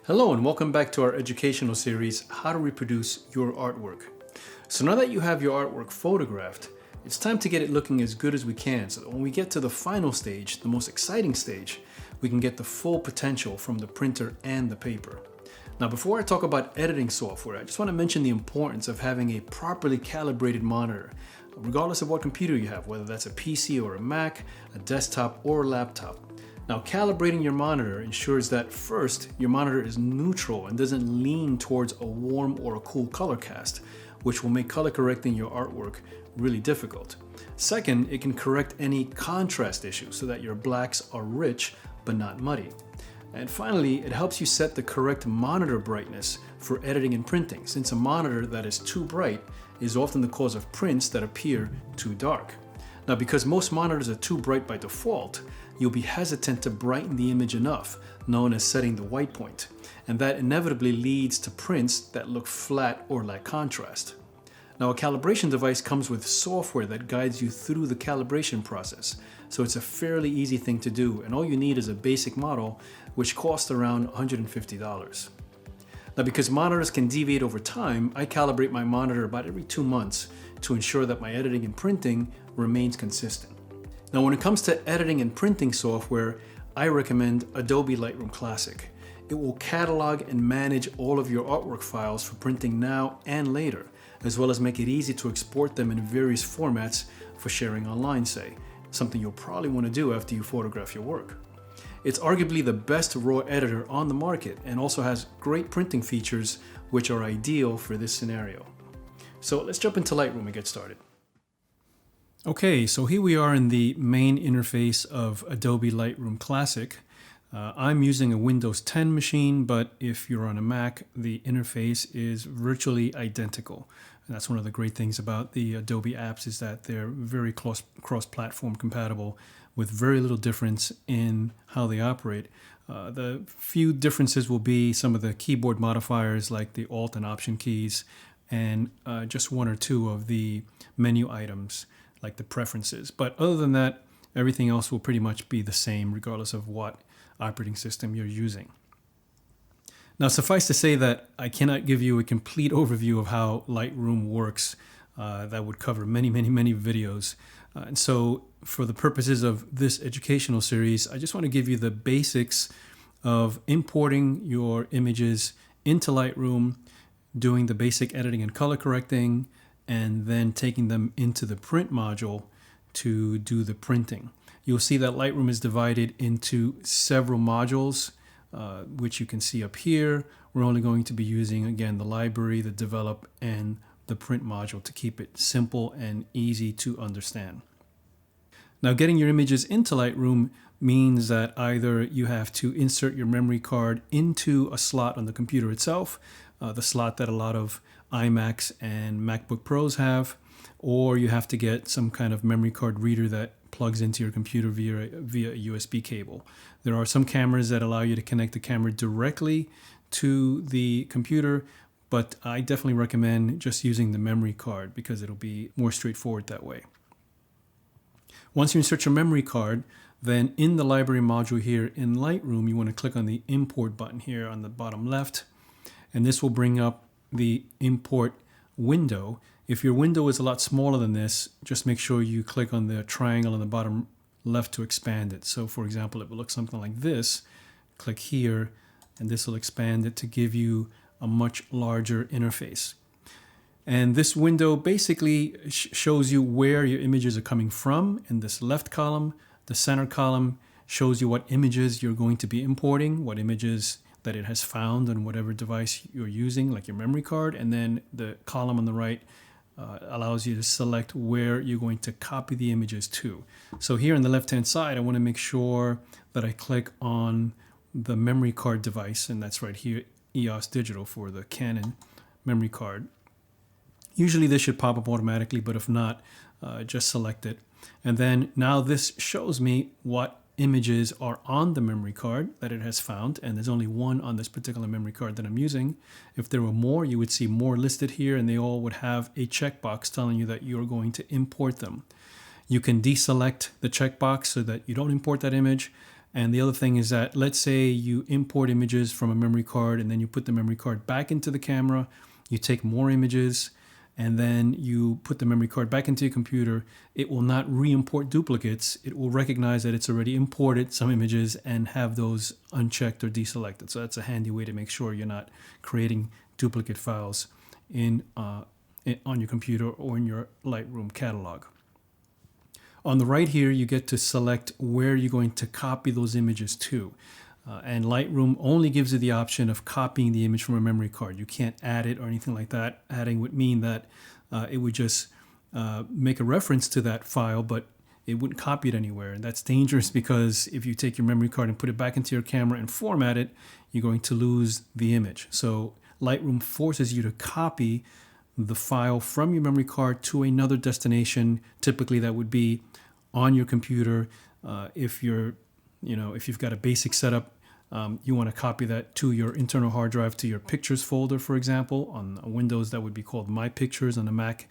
Hello and welcome back to our educational series, How to Reproduce Your Artwork. So now that you have your artwork photographed, it's time to get it looking as good as we can so that when we get to the final stage, the most exciting stage, we can get the full potential from the printer and the paper. Now before I talk about editing software, I just want to mention the importance of having a properly calibrated monitor, regardless of what computer you have, whether that's a PC or a Mac, a desktop or a laptop. Now, calibrating your monitor ensures that first, your monitor is neutral and doesn't lean towards a warm or a cool color cast, which will make color correcting your artwork really difficult. Second, it can correct any contrast issues so that your blacks are rich but not muddy. And finally, it helps you set the correct monitor brightness for editing and printing, since a monitor that is too bright is often the cause of prints that appear too dark. Now, because most monitors are too bright by default, you'll be hesitant to brighten the image enough, known as setting the white point, and that inevitably leads to prints that look flat or lack contrast. Now, a calibration device comes with software that guides you through the calibration process, so it's a fairly easy thing to do, and all you need is a basic model, which costs around $150. Now, because monitors can deviate over time, I calibrate my monitor about every 2 months to ensure that my editing and printing remains consistent. Now, when it comes to editing and printing software, I recommend Adobe Lightroom Classic. It will catalog and manage all of your artwork files for printing now and later, as well as make it easy to export them in various formats for sharing online, say, something you'll probably want to do after you photograph your work. It's arguably the best RAW editor on the market and also has great printing features which are ideal for this scenario. So let's jump into Lightroom and get started. Okay, so here we are in the main interface of Adobe Lightroom Classic. I'm using a Windows 10 machine, but if you're on a Mac, the interface is virtually identical. And that's one of the great things about the Adobe apps is that they're very cross-platform compatible with very little difference in how they operate. The few differences will be some of the keyboard modifiers like the Alt and Option keys, and just one or two of the menu items like the preferences. But other than that, everything else will pretty much be the same regardless of what operating system you're using. Now, suffice to say that I cannot give you a complete overview of how Lightroom works. That would cover many videos. And so for the purposes of this educational series, I just want to give you the basics of importing your images into Lightroom, doing the basic editing and color correcting, and then taking them into the print module to do the printing. You'll see that Lightroom is divided into several modules, which you can see up here. We're only going to be using, again, the library, the develop, and the print module to keep it simple and easy to understand. Now, getting your images into Lightroom means that either you have to insert your memory card into a slot on the computer itself, the slot that a lot of iMacs and MacBook Pros have, or you have to get some kind of memory card reader that plugs into your computer via a USB cable. There are some cameras that allow you to connect the camera directly to the computer, but I definitely recommend just using the memory card because it'll be more straightforward that way. Once you insert your memory card, then in the library module here in Lightroom, you want to click on the import button here on the bottom left, and this will bring up the import window. If your window is a lot smaller than this, just make sure you click on the triangle on the bottom left to expand it. So for example, it will look something like this. Click here, and this will expand it to give you a much larger interface. And this window basically shows you where your images are coming from in this left column. The center column shows you what images you're going to be importing, what images that it has found on whatever device you're using, like your memory card. And then the column on the right allows you to select where you're going to copy the images to. So here on the left-hand side, I want to make sure that I click on the memory card device, and that's right here, EOS Digital for the Canon memory card. Usually this should pop up automatically, but if not, just select it. And then now this shows me what images are on the memory card that it has found, and there's only one on this particular memory card that I'm using. If there were more, you would see more listed here, and they all would have a checkbox telling you that you're going to import them. You can deselect the checkbox so that you don't import that image, And the other thing is that, let's say you import images from a memory card and then you put the memory card back into the camera, you take more images, and then you put the memory card back into your computer. It will not re-import duplicates. It will recognize that it's already imported some images and have those unchecked or deselected. So that's a handy way to make sure you're not creating duplicate files on your computer or in your Lightroom catalog. On the right here, you get to select where you're going to copy those images to. And Lightroom only gives you the option of copying the image from a memory card. You can't add it or anything like that. Adding would mean that it would just make a reference to that file, but it wouldn't copy it anywhere. And that's dangerous because if you take your memory card and put it back into your camera and format it, you're going to lose the image. So Lightroom forces you to copy the file from your memory card to another destination. Typically that would be on your computer. If you've got a basic setup, you want to copy that to your internal hard drive, to your pictures folder, for example. On Windows, that would be called My Pictures. On the Mac,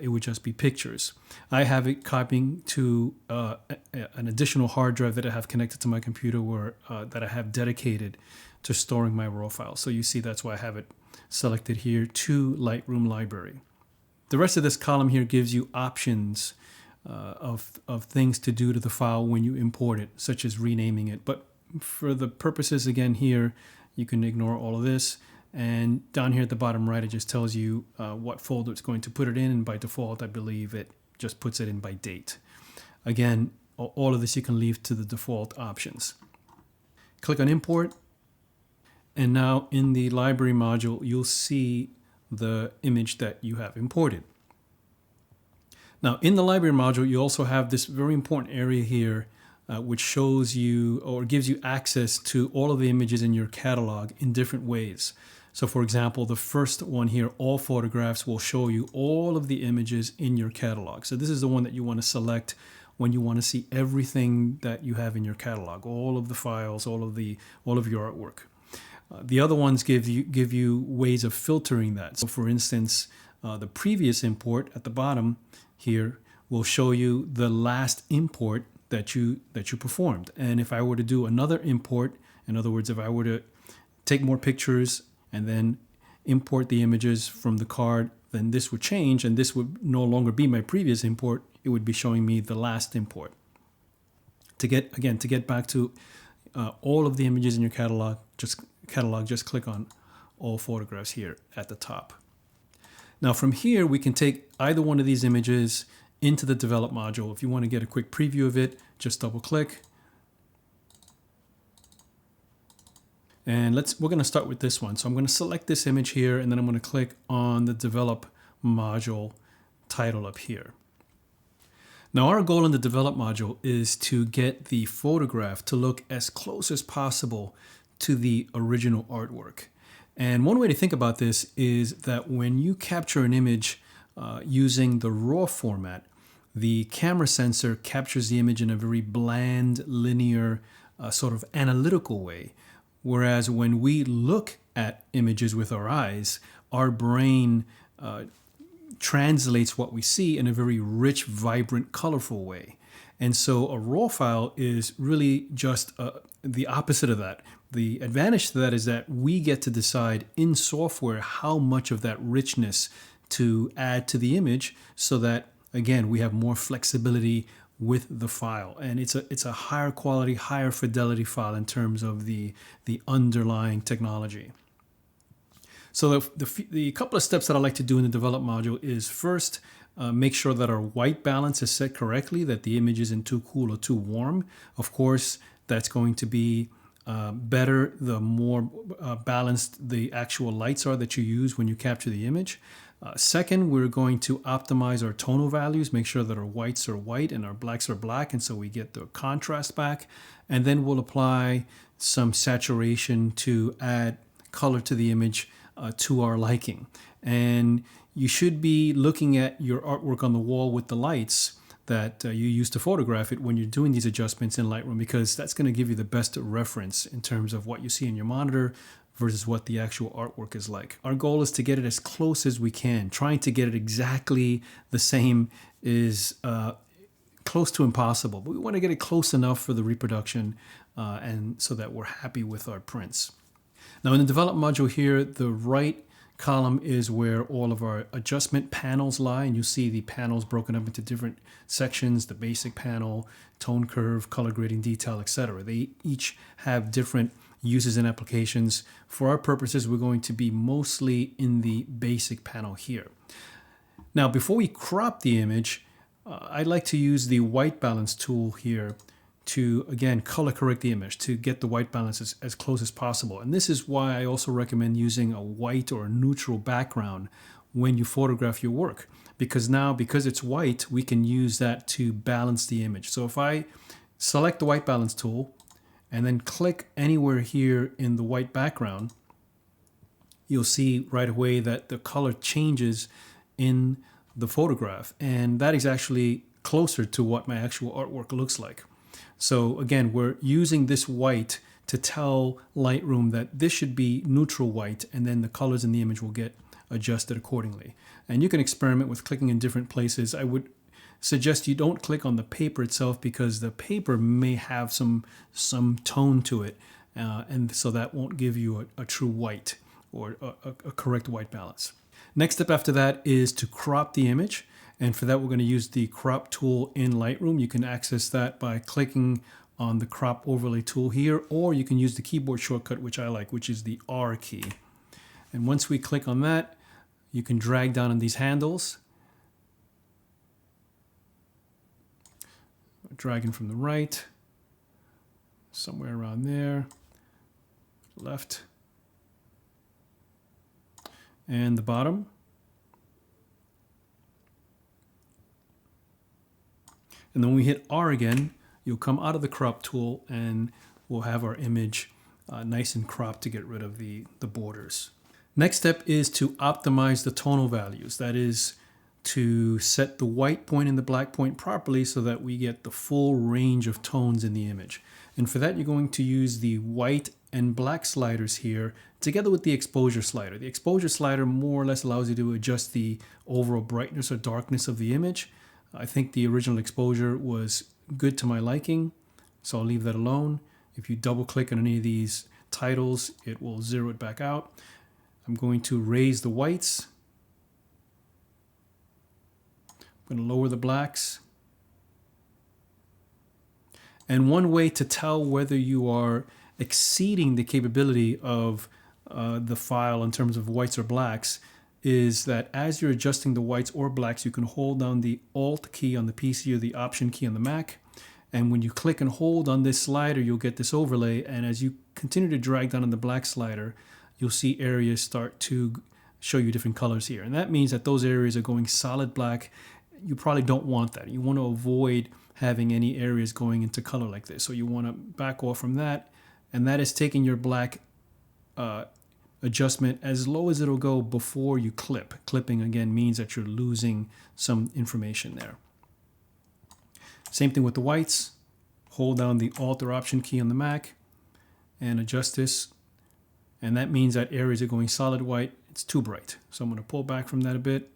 it would just be Pictures. I have it copying to an additional hard drive that I have connected to my computer that I have dedicated to storing my raw files. So you see, that's why I have it selected here to Lightroom Library. The rest of this column here gives you options of things to do to the file when you import it, such as renaming it. But for the purposes, again, here, you can ignore all of this. And down here at the bottom right, it just tells you what folder it's going to put it in. And by default, I believe it just puts it in by date. Again, all of this you can leave to the default options. Click on Import. And now in the library module, you'll see the image that you have imported. Now in the library module, you also have this very important area here, which shows you or gives you access to all of the images in your catalog in different ways. So for example, the first one here, all photographs, will show you all of the images in your catalog. So this is the one that you want to select when you want to see everything that you have in your catalog, all of the files, all of your artwork. The other ones give you ways of filtering that. So for instance, the previous import at the bottom here will show you the last import that you performed. And if I were to do another import, in other words, if I were to take more pictures and then import the images from the card, then this would change and this would no longer be my previous import. It would be showing me the last import. To get back to all of the images in your catalog, just click on all photographs here at the top. Now from here, we can take either one of these images into the develop module. If you want to get a quick preview of it, just double click. And we're going to start with this one. So I'm going to select this image here, and then I'm going to click on the develop module title up here. Now our goal in the develop module is to get the photograph to look as close as possible to the original artwork. And one way to think about this is that when you capture an image using the RAW format, the camera sensor captures the image in a very bland, linear, sort of analytical way. Whereas when we look at images with our eyes, our brain translates what we see in a very rich, vibrant, colorful way. And so a RAW file is really just the opposite of that. The advantage to that is that we get to decide in software how much of that richness to add to the image so that, again, we have more flexibility with the file. And it's a higher quality, higher fidelity file in terms of the underlying technology. So the couple of steps that I like to do in the develop module is first, make sure that our white balance is set correctly, that the image isn't too cool or too warm. Of course, that's going to be better the more balanced the actual lights are that you use when you capture the image. Second, we're going to optimize our tonal values, make sure that our whites are white and our blacks are black, and so we get the contrast back. And then we'll apply some saturation to add color to the image to our liking. And you should be looking at your artwork on the wall with the lights that you use to photograph it when you're doing these adjustments in Lightroom, because that's going to give you the best reference in terms of what you see in your monitor versus what the actual artwork is like. Our goal is to get it as close as we can. Trying to get it exactly the same is close to impossible, but we want to get it close enough for the reproduction and so that we're happy with our prints. Now in the develop module here, the right column is where all of our adjustment panels lie, and you see the panels broken up into different sections: the basic panel, tone curve, color grading, detail, etc. They each have different uses and applications. For our purposes, we're going to be mostly in the basic panel here. Now before we crop the image, I'd like to use the white balance tool here to, again, color correct the image to get the white balance as close as possible. And this is why I also recommend using a white or a neutral background when you photograph your work. Because now, because it's white, we can use that to balance the image. So if I select the white balance tool and then click anywhere here in the white background, you'll see right away that the color changes in the photograph. And that is actually closer to what my actual artwork looks like. So again, we're using this white to tell Lightroom that this should be neutral white, and then the colors in the image will get adjusted accordingly. And you can experiment with clicking in different places. I would suggest you don't click on the paper itself because the paper may have some tone to it, and so that won't give you a true white or a correct white balance. Next step after that is to crop the image. And for that, we're going to use the crop tool in Lightroom. You can access that by clicking on the crop overlay tool here, or you can use the keyboard shortcut, which I like, which is the R key. And once we click on that, you can drag down on these handles. Dragging from the right, somewhere around there, left, and the bottom. And then when we hit R again, you'll come out of the crop tool and we'll have our image nice and cropped to get rid of the borders. Next step is to optimize the tonal values. That is to set the white point and the black point properly so that we get the full range of tones in the image. And for that, you're going to use the white and black sliders here together with the exposure slider. The exposure slider more or less allows you to adjust the overall brightness or darkness of the image. I think the original exposure was good to my liking, so I'll leave that alone. If you double click on any of these titles, it will zero it back out. I'm going to raise the whites. I'm going to lower the blacks. And one way to tell whether you are exceeding the capability of the file in terms of whites or blacks is that as you're adjusting the whites or blacks, you can hold down the Alt key on the PC or the Option key on the Mac. And when you click and hold on this slider, you'll get this overlay. And as you continue to drag down on the black slider, you'll see areas start to show you different colors here. And that means that those areas are going solid black. You probably don't want that. You want to avoid having any areas going into color like this. So you want to back off from that. And that is taking your black adjustment as low as it'll go before you clip. Clipping again means that you're losing some information there. Same thing with the whites. Hold down the Alt or Option key on the Mac and adjust this. And that means that areas are going solid white. It's too bright. So I'm going to pull back from that a bit.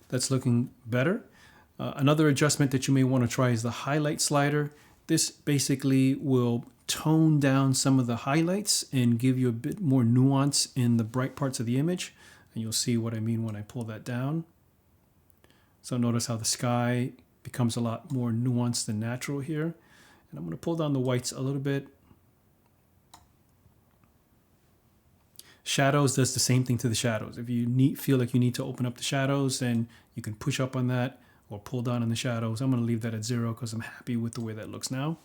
That's looking better. Another adjustment that you may want to try is the highlight slider. This basically will tone down some of the highlights and give you a bit more nuance in the bright parts of the image. And you'll see what I mean when I pull that down. So notice how the sky becomes a lot more nuanced and natural here. And I'm going to pull down the whites a little bit. Shadows does the same thing to the shadows. If you feel like you need to open up the shadows, then you can push up on that or pull down on the shadows. I'm going to leave that at 0 because I'm happy with the way that looks now.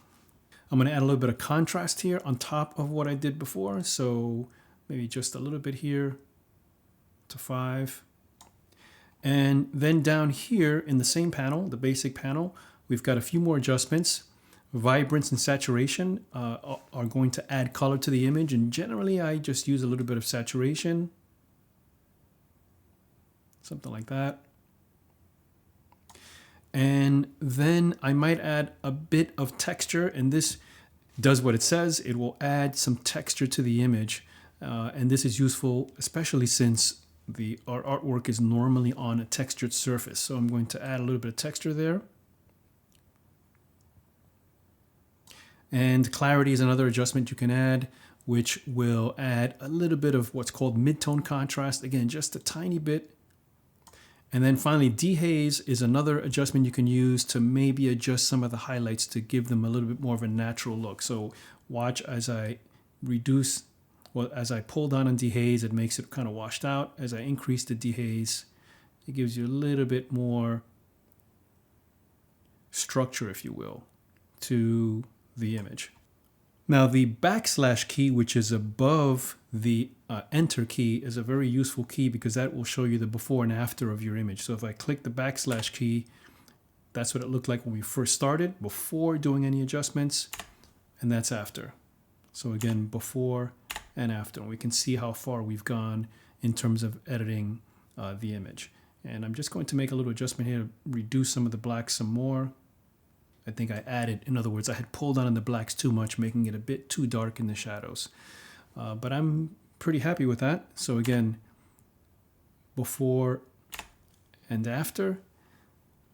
I'm going to add a little bit of contrast here on top of what I did before. So maybe just a little bit here to 5. And then down here in the same panel, the basic panel, we've got a few more adjustments. Vibrance and saturation are going to add color to the image. And generally, I just use a little bit of saturation. Something like that. And then I might add a bit of texture, and this does what it says. It will add some texture to the image. And this is useful, especially since our artwork is normally on a textured surface. So I'm going to add a little bit of texture there. And clarity is another adjustment you can add, which will add a little bit of what's called mid-tone contrast. Again, just a tiny bit. And then finally, dehaze is another adjustment you can use to maybe adjust some of the highlights to give them a little bit more of a natural look. So watch as I reduce, well, as I pull down on dehaze, it makes it kind of washed out. As I increase the dehaze, it gives you a little bit more structure, if you will, to the image. Now the backslash key, which is above the enter key, is a very useful key because that will show you the before and after of your image. So if I click the backslash key, that's what it looked like when we first started, before doing any adjustments, and that's after. So again, before and after. And we can see how far we've gone in terms of editing the image. And I'm just going to make a little adjustment here to reduce some of the blacks some more. I think I added, in other words, I had pulled on the blacks too much, making it a bit too dark in the shadows. But I'm pretty happy with that. So again, before and after.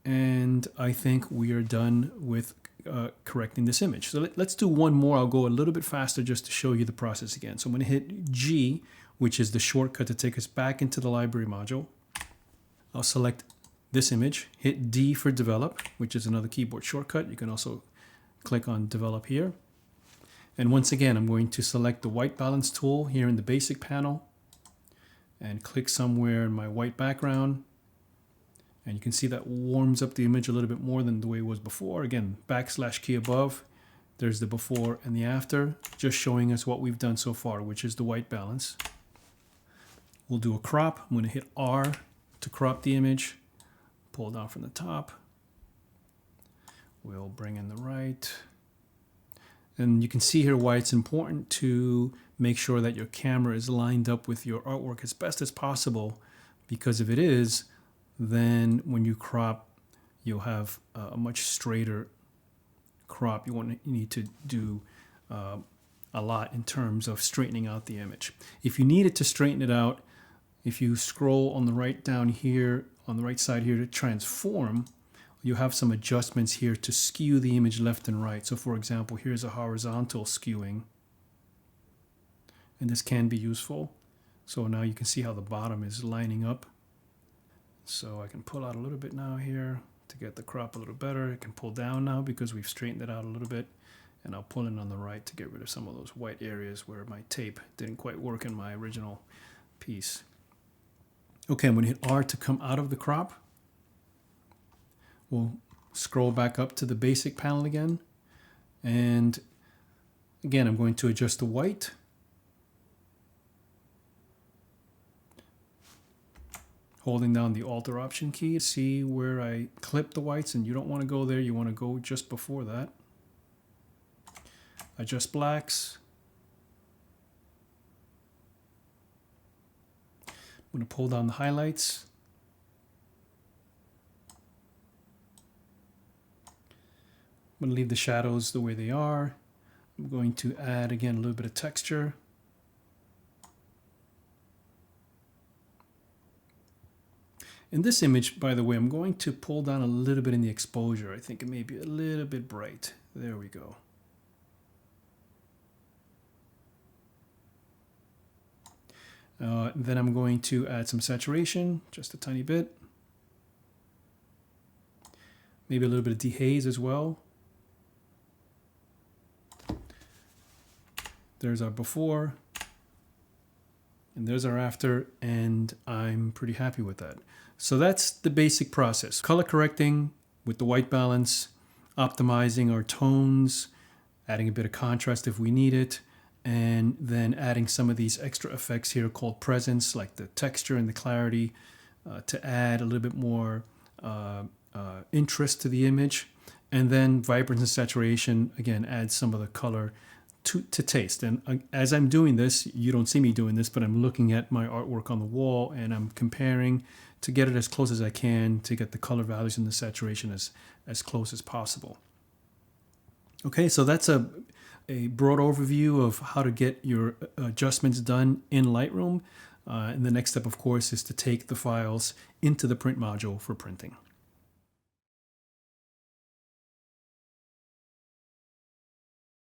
And I think we are done with correcting this image. So let's do one more. I'll go a little bit faster just to show you the process again. So I'm going to hit G, which is the shortcut to take us back into the library module. I'll select this image, hit D for develop, which is another keyboard shortcut. You can also click on develop here. And once again, I'm going to select the white balance tool here in the basic panel and click somewhere in my white background. And you can see that warms up the image a little bit more than the way it was before. Again, backslash key above, there's the before and the after, just showing us what we've done so far, which is the white balance. We'll do a crop. I'm going to hit R to crop the image. Pull down from the top. We'll bring in the right. And you can see here why it's important to make sure that your camera is lined up with your artwork as best as possible, because if it is, then when you crop, you'll have a much straighter crop. You need to do a lot in terms of straightening out the image. If you needed to straighten it out, if you scroll on the right down here, on the right side here to transform, you have some adjustments here to skew the image left and right. So for example, here's a horizontal skewing, and this can be useful. So now you can see how the bottom is lining up. So I can pull out a little bit now here to get the crop a little better. I can pull down now because we've straightened it out a little bit, and I'll pull in on the right to get rid of some of those white areas where my tape didn't quite work in my original piece. Okay, I'm going to hit R to come out of the crop. We'll scroll back up to the basic panel again. And again, I'm going to adjust the white. Holding down the Alt or Option key. See where I clip the whites, and you don't want to go there. You want to go just before that. Adjust blacks. I'm going to pull down the highlights. I'm going to leave the shadows the way they are. I'm going to add again a little bit of texture. In this image, by the way, I'm going to pull down a little bit in the exposure. I think it may be a little bit bright. There we go. Then I'm going to add some saturation, just a tiny bit. Maybe a little bit of dehaze as well. There's our before, and there's our after, and I'm pretty happy with that. So that's the basic process. Color correcting with the white balance, optimizing our tones, adding a bit of contrast if we need it, and then adding some of these extra effects here called presence, like the texture and the clarity, to add a little bit more interest to the image. And then vibrance and saturation, again, add some of the color to taste. And as I'm doing this, you don't see me doing this, but I'm looking at my artwork on the wall and I'm comparing to get it as close as I can to get the color values and the saturation as close as possible. Okay, so that's a broad overview of how to get your adjustments done in Lightroom. And the next step, of course, is to take the files into the print module for printing.